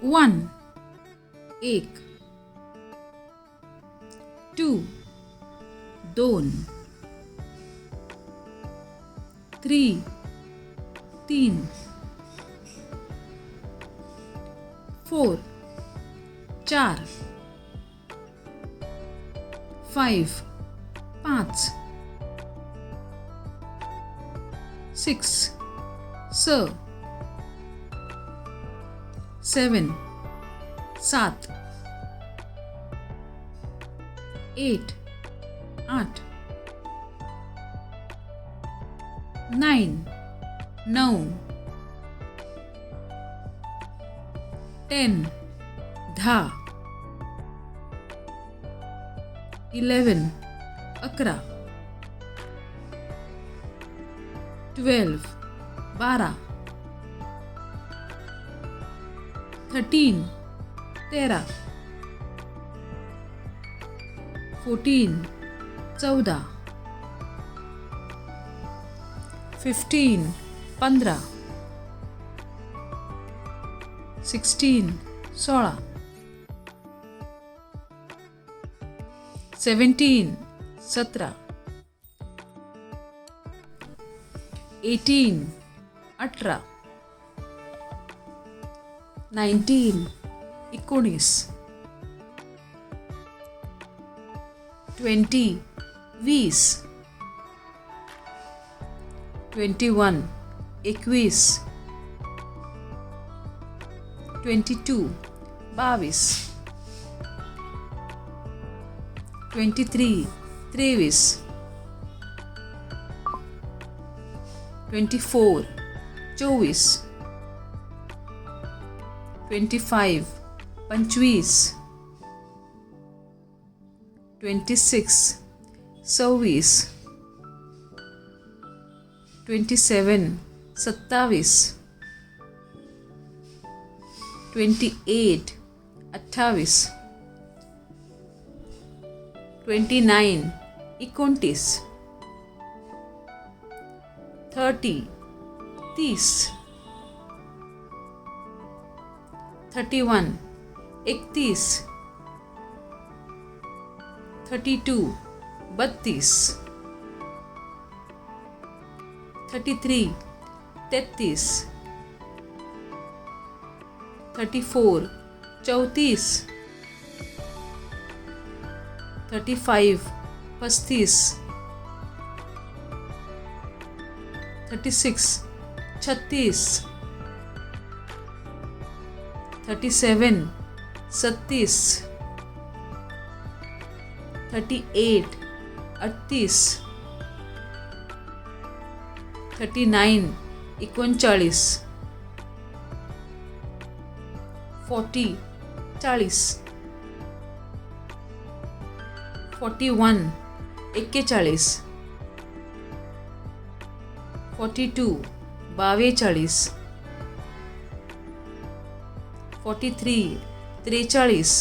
1 एक, 2 दोन, 3 तीन, 4 चार, 5 पाच, 6 6 7 सात, 8 आठ, 9 नऊ, 10 दहा, 11 अकरा, 12 बारा, 13 तेरा, 14 चौदा, 15 पंधरा, 16 सोळा, 17 सतरा, 18 अठरा, 19 एकोणीस, 20 वीस, 21 एकवीस, 22 बावीस, 23 तेवीस, 24 चोवीस, 25 पंचवीस, 26 सव्वीस, 27 सत्तावीस, 28 अठ्ठावीस, 29 एकोणतीस, 30 तीस, 31 एकतीस, 32 बत्तीस, 33 तेहतीस, 34 चौतीस, 35 पस्तीस, 36 छत्तीस, 37 सत्तीस, 38 अडतीस, 39 एकोणचाळीस, 40 चाळीस, 41 एक्केचाळीस, 42 बावेचाळीस, 43 त्रेचाळीस,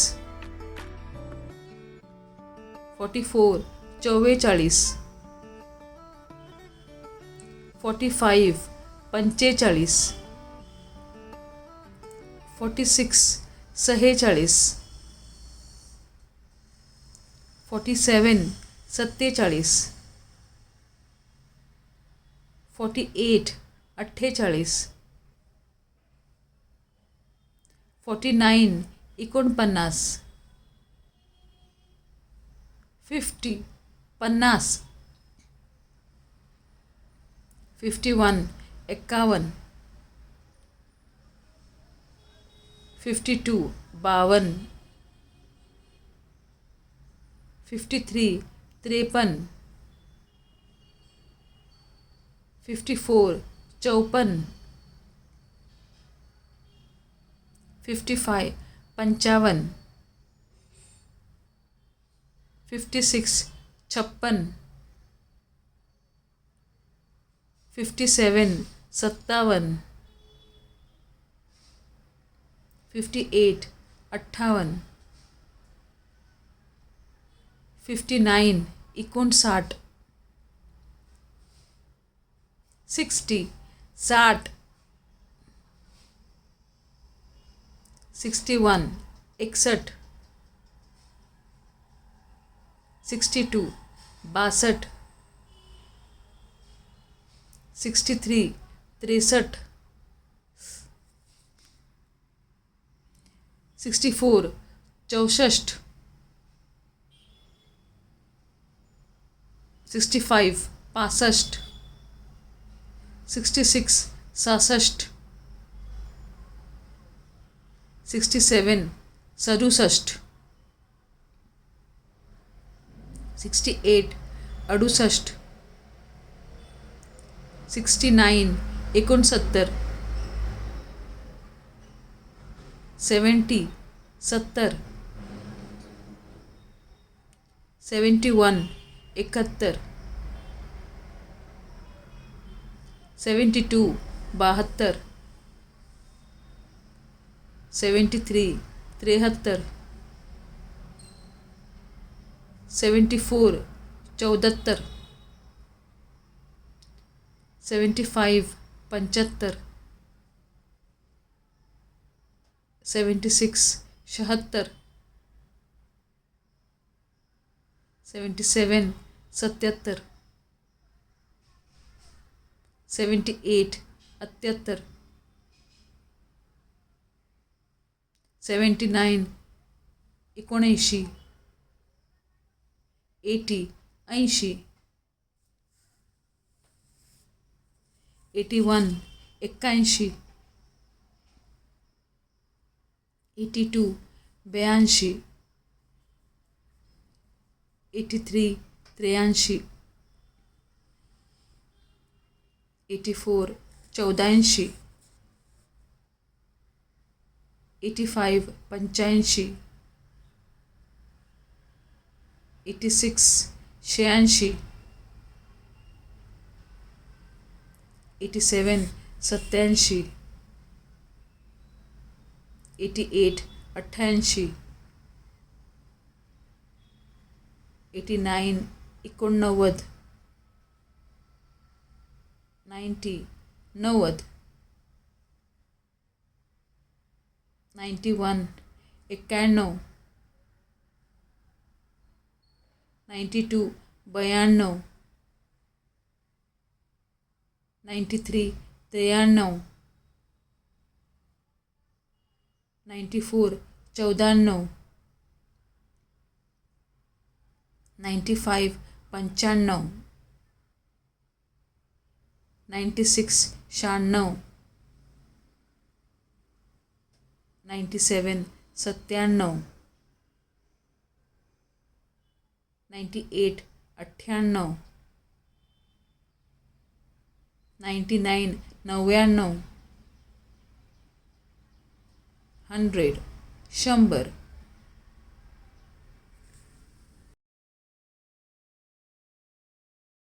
44 चव्वेचाळीस, 45 पंचेचाळीस, 46 सहेचाळीस, 47 सत्तेचाळीस, 48 अठ्ठेचाळीस, 49 एकोणपन्नास, 50 पन्नास, 51 एक्कावन्न, 52 बावन्न, 53 त्रेपन्न, 54 चौपन्न, 55 पंचावन्न, 56 छप्पन्न, 57 सत्तावन्न, 58 अठ्ठावन्न, 59 एकोणसाठ, 60 साठ, 61 61 62 62 63 63 64 64 65 65 66 66 67 67 68 68 69 69 70 70 71 71 72 72 73 73 74 74 75 75 76 76 77 77 78 78 79 79 80 80 81 81 82 82 83 83 84 84 85 85 86 86 87 87 88 88 89 89 90 90 91 91 92 92 93 93 94 94 95 95 96 96 97 97 98 98 99 99 100 100